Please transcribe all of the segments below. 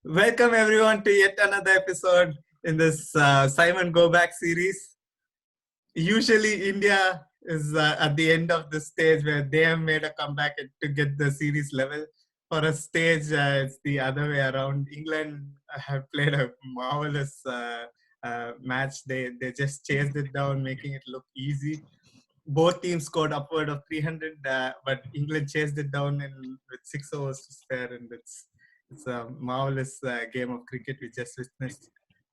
Welcome everyone to yet another episode in this Simon Go Back series. Usually, India is at the end of the stage where they have made a comeback to get the series level. For a stage, it's the other way around. England have played a marvelous match. They just chased it down, making it look easy. Both teams scored upward of 300, but England chased it down with 6 overs to spare, and it's a marvelous game of cricket we just witnessed.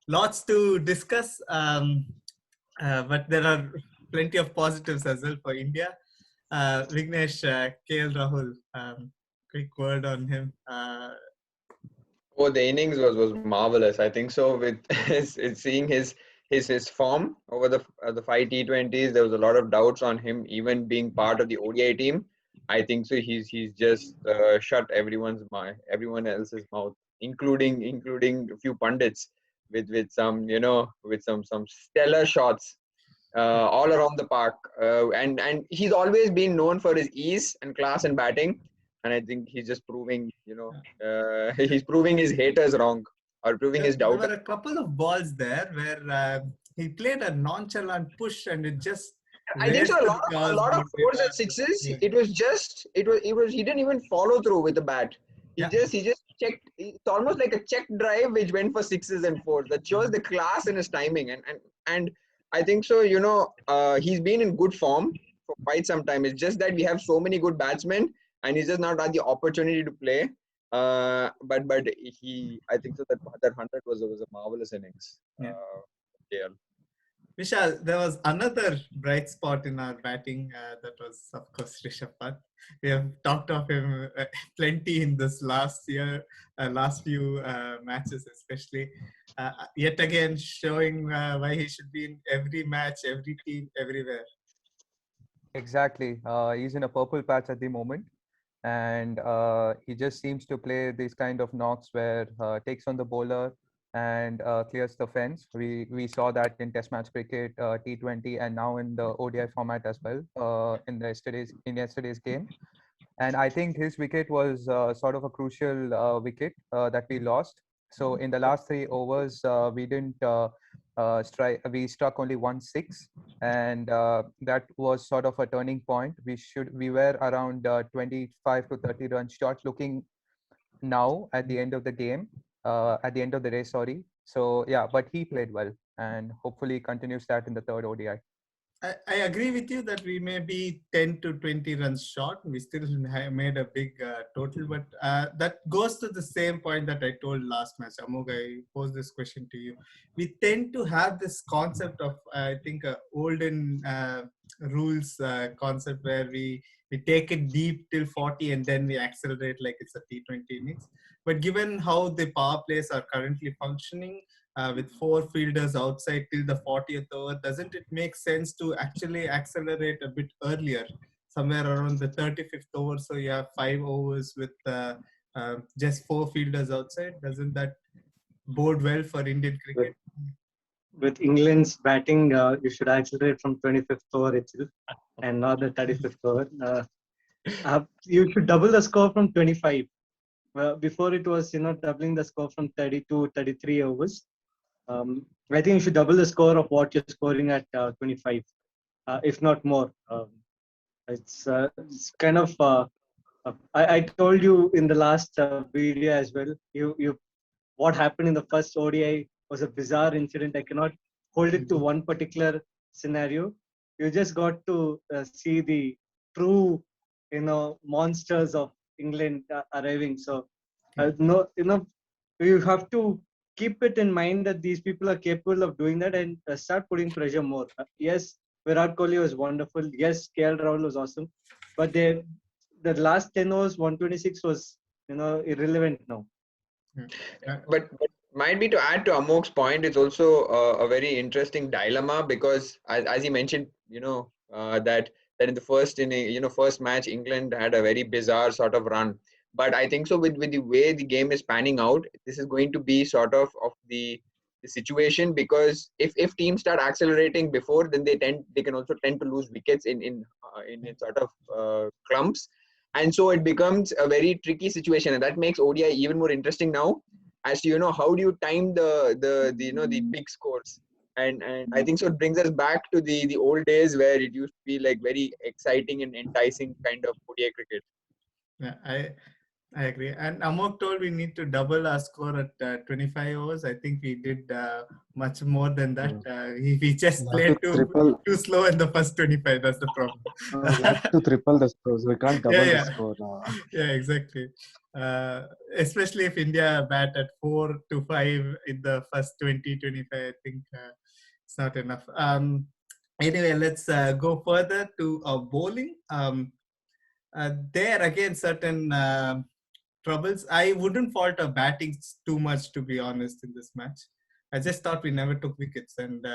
Lots to discuss, but there are plenty of positives as well for India. Vignesh, KL Rahul, quick word on him. Oh, the innings was marvelous. I think so. With seeing his form over the five T20s, there was a lot of doubts on him even being part of the ODI team. I think so. He's just shut everyone else's mouth, including a few pundits with some stellar shots all around the park. And he's always been known for his ease and class in batting. And I think he's just he's proving his haters wrong or proving his There doubters. were a couple of balls there where he played a nonchalant push and it just I think so. raced A across lot of boundary. fours and sixes. Yeah. It was he didn't even follow through with the bat. Yeah. He just checked. It's almost like a check drive which went for sixes and fours. That shows the class in his timing. And I think so. He's been in good form for quite some time. It's just that we have so many good batsmen, and he's just not had the opportunity to play. But I think so that 100 was a marvelous innings. Yeah. Yeah. Vishal, there was another bright spot in our batting. That was, of course, Rishabh Pant. We have talked of him plenty in this last year, last few matches, especially. Yet again, showing why he should be in every match, every team, everywhere. Exactly. He's in a purple patch at the moment, and he just seems to play these kind of knocks where takes on the bowler and clears the fence. We saw that in Test match cricket, T20, and now in the ODI format as well. In yesterday's game, and I think his wicket was sort of a crucial wicket that we lost. So in the last 3 overs, we didn't strike. We struck only 1 6, and that was sort of a turning point. We were around 25 to 30 runs short, looking now at the end of the game, at the end of the day. Sorry. So yeah, but he played well, and hopefully continues that in the third ODI. I agree with you that we may be 10 to 20 runs short. We still made a big total, but that goes to the same point that I told last match. Amog, I posed this question to you. We tend to have this concept of, I think, olden rules concept where we take it deep till 40 and then we accelerate like it's a T20 innings. But given how the power plays are currently functioning, with 4 fielders outside till the 40th over, doesn't it make sense to actually accelerate a bit earlier, somewhere around the 35th over? So you have 5 overs with just 4 fielders outside. Doesn't that bode well for Indian cricket? With England's batting, you should accelerate from 25th over itself and not the 35th over. You should double the score from 25. Before it was, doubling the score from 30 to 33 overs. I think you should double the score of what you're scoring at 25, if not more. It's kind of. I told you in the last video as well. What happened in the first ODI was a bizarre incident. I cannot hold it to one particular scenario. You just got to see the true, monsters of England arriving. So, no, you have to keep it in mind that these people are capable of doing that and start putting pressure more. Yes, Virat Kohli was wonderful. Yes, KL Rahul was awesome. But the last 10 overs, 126 was, irrelevant now. But might be to add to Amok's point, it's also a very interesting dilemma because as he mentioned, that in the first match, England had a very bizarre sort of run. But I think so with the way the game is panning out, this is going to be sort of the situation, because if teams start accelerating before, then they can also tend to lose wickets in sort of clumps, and so it becomes a very tricky situation, and that makes ODI even more interesting now. as to how do you time the big scores. And I think so it brings us back to the old days where it used to be like very exciting and enticing kind of ODI cricket. Yeah, I agree. And Amok told we need to double our score at 25 overs. I think we did much more than that. We just We played have to triple. too slow in the first 25. That's the problem. We have to triple the scores. We can't double the score. Yeah, exactly. Especially if India bat at 4-5 in the first 20-25, I think it's not enough. Anyway, let's go further to bowling. There again, certain troubles. I wouldn't fault our batting too much, to be honest, in this match. I just thought we never took wickets. And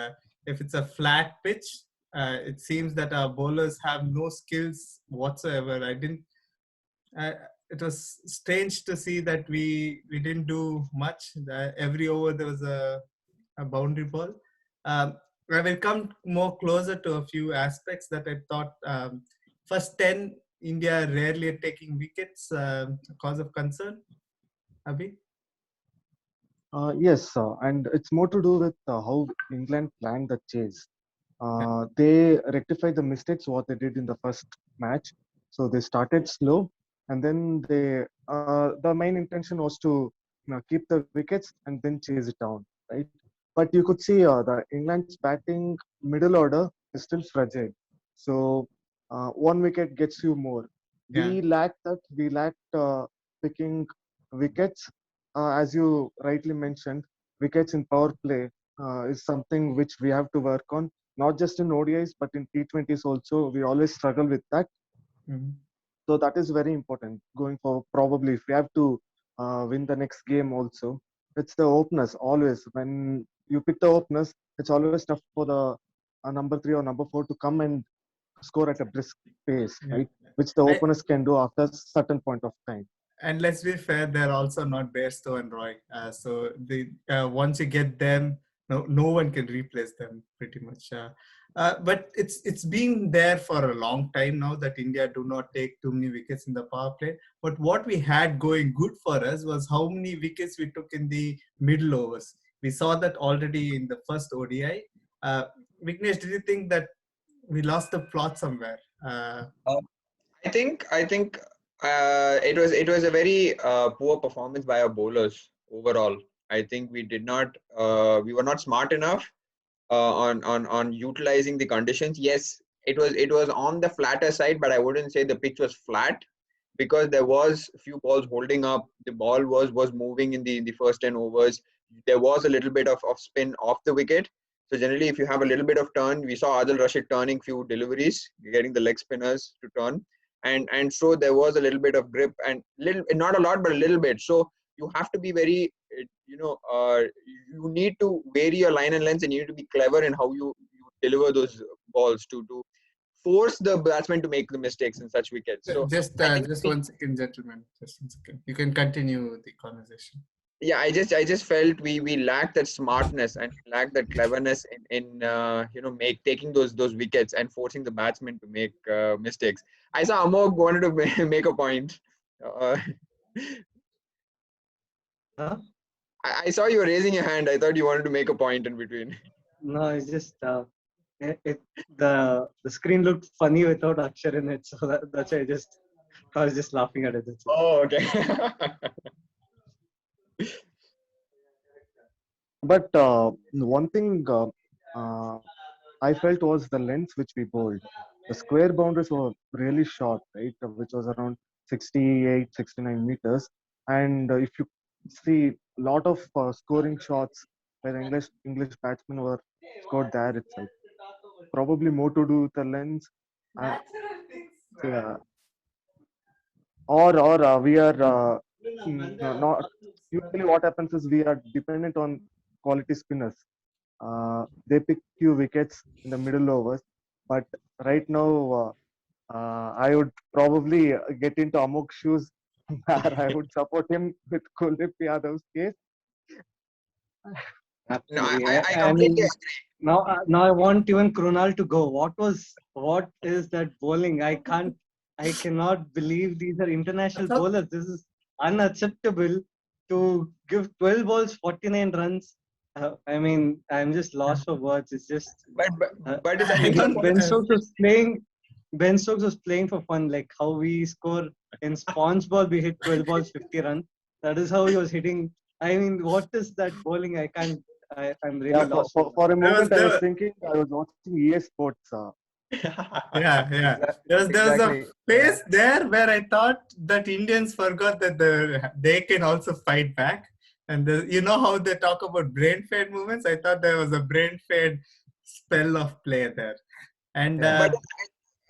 if it's a flat pitch, it seems that our bowlers have no skills whatsoever. It was strange to see that we didn't do much. Every over there was a boundary ball. I will come more closer to a few aspects that I thought. First 10, India rarely taking wickets, cause of concern. Abhi? Yes, and it's more to do with how England planned the chase. They rectified the mistakes what they did in the first match. So they started slow, and then the main intention was to keep the wickets and then chase it down, right? But you could see the England's batting middle order is still fragile. So one wicket gets you more. We lacked that. We lacked picking wickets. As you rightly mentioned, wickets in power play is something which we have to work on, not just in ODIs, but in T20s also. We always struggle with that. Mm-hmm. So that is very important going forward. Probably if we have to win the next game also, it's the openers always. When you pick the openers, it's always tough for the number 3 or number 4 to come and score at a brisk pace, right? Which the openers can do after a certain point of time. And let's be fair, they're also not Bairstow and Roy. So once you get them, no one can replace them pretty much. But it's been there for a long time now that India do not take too many wickets in the power play. But what we had going good for us was how many wickets we took in the middle overs. We saw that already in the first ODI. Vignesh, did you think that we lost the plot somewhere? I think it was a very poor performance by our bowlers overall. I think we were not smart enough on utilizing the conditions. Yes, it was on the flatter side, but I wouldn't say the pitch was flat, because there was a few balls holding up. The ball was moving in the first 10 overs. There was a little bit of spin off the wicket. So generally, if you have a little bit of turn, we saw Adil Rashid turning few deliveries, getting the leg spinners to turn. And so there was a little bit of grip, and not a lot, but a little bit. So you have to be very, you need to vary your line and length, and you need to be clever in how you deliver those balls to force the batsman to make the mistakes in such wickets. So just 1 second, gentlemen. Just 1 second. You can continue the conversation. Yeah, I just felt we lacked that smartness and lacked that cleverness in taking those wickets and forcing the batsmen to make mistakes. I saw Amok wanted to make a point. Huh? I saw you raising your hand. I thought you wanted to make a point in between. No, it's just the screen looked funny without Akshar in it, so that's why I was just laughing at it. Oh, okay. But one thing I felt was the length which we bowled. The square boundaries were really short, right? Which was around 68, 69 meters. And if you see a lot of scoring shots where English batsmen were scored there itself. Probably more to do with the length. Yeah. Or we are not. Usually, what happens is we are dependent on quality spinners. They pick few wickets in the middle overs, but right now I would probably get into Amok's shoes. I would support him with Kuldeep Yadav's case. No, I completely agree. Now I want even Krunal to go. What is that bowling? I cannot believe these are international bowlers. This is unacceptable. to give 12 balls, 49 runs. I mean, I'm just lost for words. It's just But it's I I think so. don't. Ben Stokes was playing. Ben Stokes was playing for fun, like how we score in SpongeBob. We hit 12 balls, 50 runs. That is how he was hitting. I mean, what is that bowling? I can't. I'm really Yeah, lost for words. for a moment I There was was, thinking I was watching EA Sports. yeah. There was a Exactly. phase there where I thought that Indians forgot that they can also fight back. And you know how they talk about brain fade movements? I thought there was a brain fade spell of play there. And Yeah.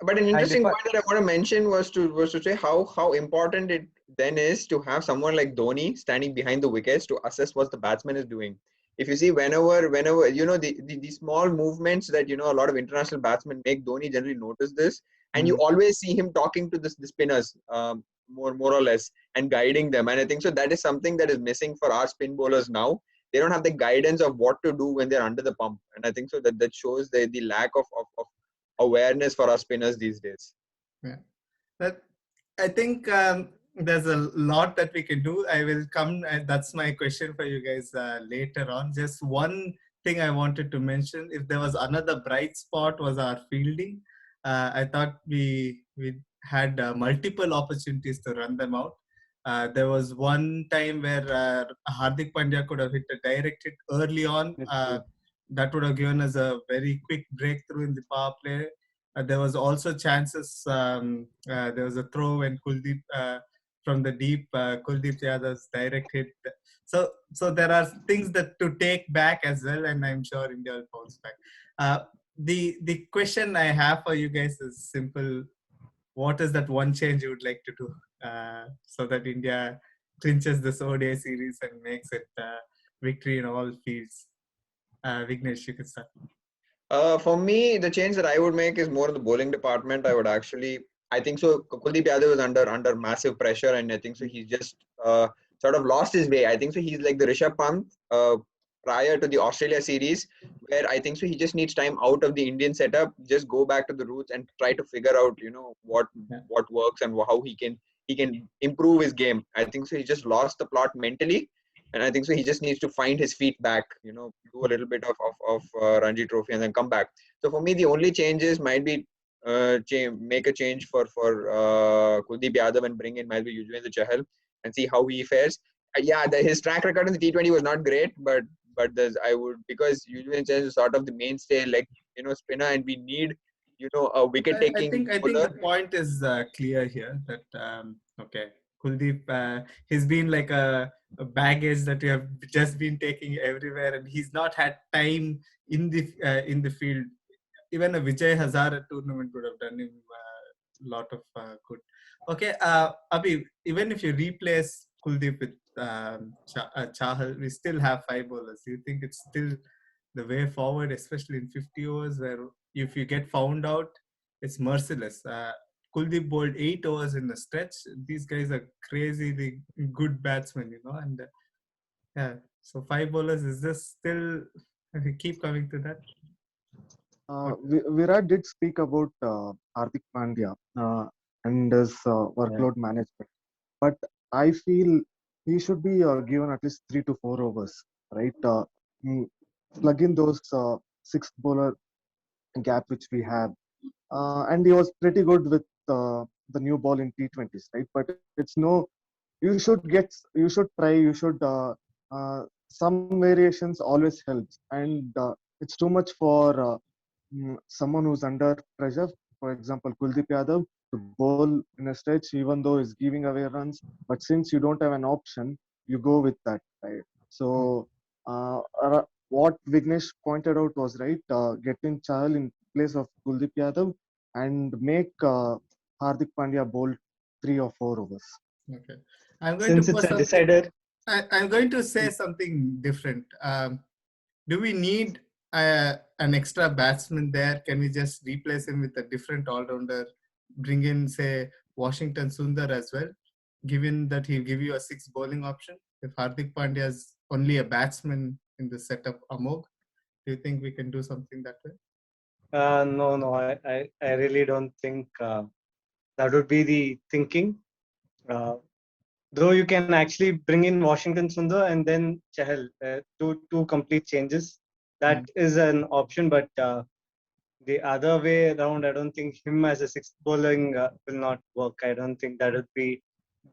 But an And interesting if I, point that I want to mention was to say how important it then is to have someone like Dhoni standing behind the wickets to assess what the batsman is doing. If you see whenever the small movements that a lot of international batsmen make, Dhoni generally notice this, and you always see him talking to the spinners more or less and guiding them. And I think so that is something that is missing for our spin bowlers now. They don't have the guidance of what to do when they're under the pump, and I think so that shows the lack of awareness for our spinners these days. yeah. But I think there's a lot that we can do. I will come, and that's my question for you guys later on. Just one thing I wanted to mention: if there was another bright spot, was our fielding. I thought we had multiple opportunities to run them out. There was one time where Hardik Pandya could have hit a direct hit early on. That would have given us a very quick breakthrough in the power play. There was also chances. There was a throw when Kuldeep from the deep, Kuldeep Yadav's direct hit. So there are things that to take back as well, and I'm sure India will bounce back. The question I have for you guys is simple: what is that one change you would like to do so that India clinches this ODI series and makes it victory in all fields? Vignesh, you can start. For me, the change that I would make is more in the bowling department. I think so. Kuldeep Yadav is under massive pressure, and I think so. He's just sort of lost his way. I think so. He's like the Rishabh Pant prior to the Australia series, where I think so. He just needs time out of the Indian setup. Just go back to the roots and try to figure out, what works and how he can improve his game. I think so. He just lost the plot mentally. And I think so. He just needs to find his feet back, do a little bit of Ranji Trophy and then come back. So for me, the only changes might be make a change for Kuldeep Yadav and bring in might be Yuzvendra Chahal and see how he fares. His track record in the T20 was not great, but because Yuzvendra Chahal is sort of the mainstay, spinner, and we need a wicket taking I think bowler. the point is clear here that okay, Kuldeep, he's been like a baggage that you have just been taking everywhere, and he's not had time in the field. Even a Vijay Hazare tournament would have done him a lot of good. Okay, Abhi, even if you replace Kuldeep with Chahal, we still have 5 bowlers. Do you think it's still the way forward, especially in 50 overs, where if you get found out, it's merciless? Kuldeep bowled 8 overs in the stretch. These guys are crazy good batsmen, and yeah. So 5 bowlers, is this still? Keep coming to that. Virat did speak about Hardik Pandya and his workload management, but I feel he should be given at least 3 to 4 overs, right? Plug in those 6 bowler gap which we have, and he was pretty good with the new ball in T20s, right? But it's no, you should try, some variations always helps, and it's too much for someone who's under pressure. For example, Kuldeep Yadav to bowl in a stretch, even though he's giving away runs, but since you don't have an option, you go with that, right? So what Vignesh pointed out was right. Getting Chahal in place of Kuldeep Yadav and make Hardik Pandya bowl 3 or 4 overs. Okay, I'm going Since to it's put a something. decider, I'm going to say something different. Do we need an extra batsman there? Can we just replace him with a different all-rounder? Bring in, say, Washington Sundar as well, given that he'll give you a 6 bowling option. If Hardik Pandya is only a batsman in the setup, Amog, do you think we can do something that way? no, I really don't think that would be the thinking. though you can actually bring in Washington Sundar and then Chahal, two complete changes. That is an option, but the other way around, I don't think him as a sixth bowling will not work. I don't think that would be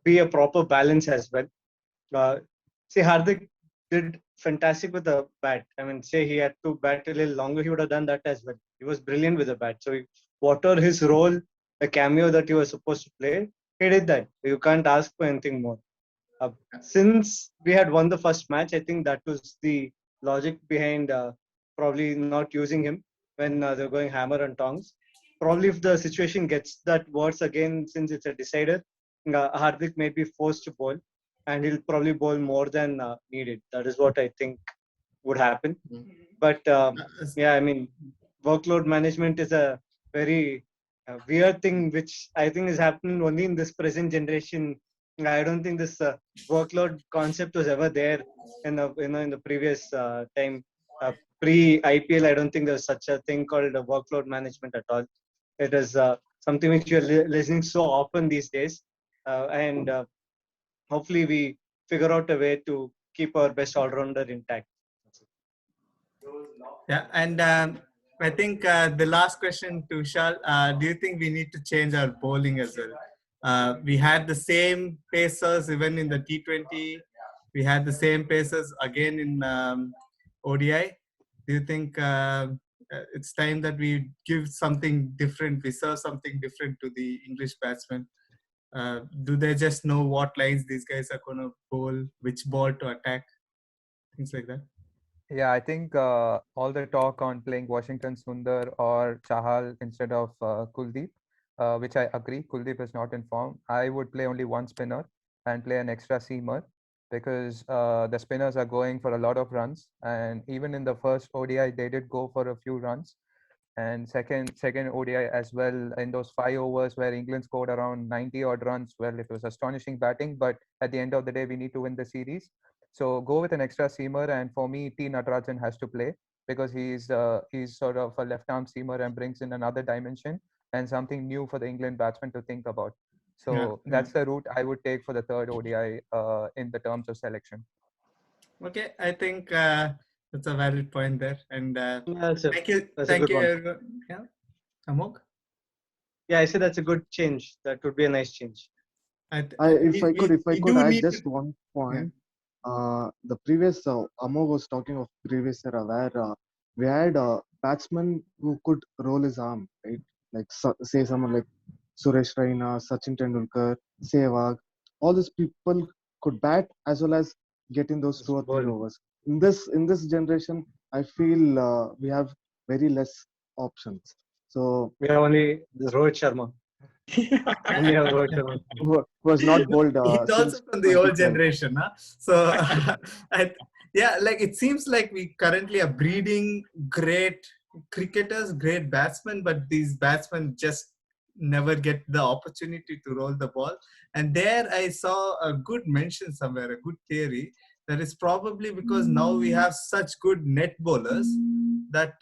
a proper balance as well. See, Hardik did fantastic with the bat. I mean, say he had to bat a little longer, he would have done that as well. He was brilliant with the bat. So, whatever his role, the cameo that he was supposed to play, he did that. You can't ask for anything more. Since we had won the first match, I think that was the logic behind probably not using him when they're going hammer and tongs. Probably if the situation gets that worse again, since it's a decider, Hardik may be forced to bowl, and he'll probably bowl more than needed. That is what I think would happen. But yeah, I mean, workload management is a very weird thing, which I think is happening only in this present generation. I don't think this workload concept was ever there in the previous time. Pre IPL, I don't think there was such a thing called workload management at all. It is something which you're listening so often these days, and hopefully we figure out a way to keep our best all-rounder intact. Yeah, and I think the last question to Shal, do you think we need to change our bowling as well? We had the same pacers even in the T20. We had the same pacers again in ODI. Do you think it's time that we give something different, we serve something different to the English batsmen? Do they just know what lines these guys are going to bowl, which ball to attack, things like that? Yeah, I think all the talk on playing Washington Sundar or Chahal instead of Kuldeep, which I agree, Kuldeep is not in form. I would play only one spinner and play an extra seamer because the spinners are going for a lot of runs. And even in the first ODI, they did go for a few runs. And second ODI as well, in those 5 overs where England scored around 90 odd runs. Well, it was astonishing batting, but at the end of the day, we need to win the series. So go with an extra seamer, and for me, T. Natarajan has to play because he's sort of a left-arm seamer and brings in another dimension and something new for the England batsman to think about. So that's the route I would take for the third ODI in the terms of selection. Okay, I think that's a valid point there. And thank you, everyone. Yeah, Amok? Yeah, I say that's a good change. That would be a nice change. If I could add just one point. The previous Amog was talking of previous era where we had batsmen who could roll his arm, right? Like say someone like Suresh Raina, Sachin Tendulkar, Sehwag. All these people could bat as well as get in those 2 or 3 overs. In this generation, I feel we have very less options. So we have only Rohit Sharma. Only have Rohit Sharma. Who was not bowled. He's also from the old generation, huh? So yeah, like it seems like we currently are breeding great cricketers, great batsmen, but these batsmen just never get the opportunity to roll the ball. And there I saw a good mention somewhere, a good theory, that is probably because now we have such good net bowlers that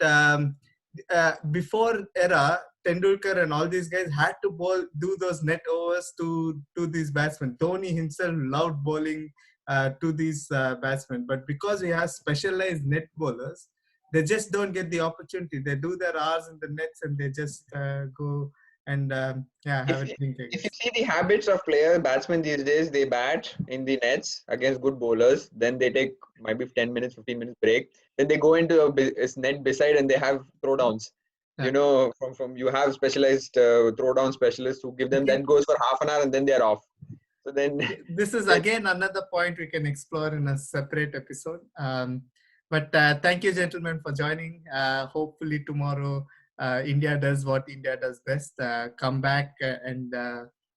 before era, Tendulkar and all these guys had to do those net overs to these batsmen. Dhoni himself loved bowling to these batsmen, but because we have specialized net bowlers, they just don't get the opportunity. They do their hours in the nets and they just go and have a drink. If you see the habits of batsmen these days, they bat in the nets against good bowlers. Then they take maybe 10 minutes, 15 minutes break. Then they go into a net beside and they have throwdowns. You know, from you have specialized throwdown specialists who give them, then goes for half an hour and then they're off. So then this is again another point we can explore in a separate episode. But thank you, gentlemen, for joining. Hopefully tomorrow India does what India does best: come back and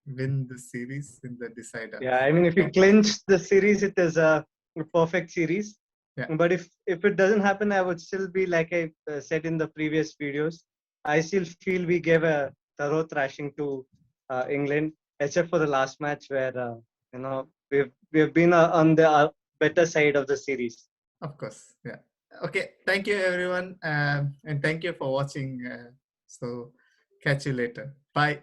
win the series in the decider. Yeah, I mean, if we clinch the series, it is a perfect series. Yeah. But if it doesn't happen, I would still be, like I said in the previous videos, I still feel we gave a thorough thrashing to England, except for the last match where we've been on the better side of the series. Of course, yeah. Okay, thank you everyone, and thank you for watching. So catch you later. Bye.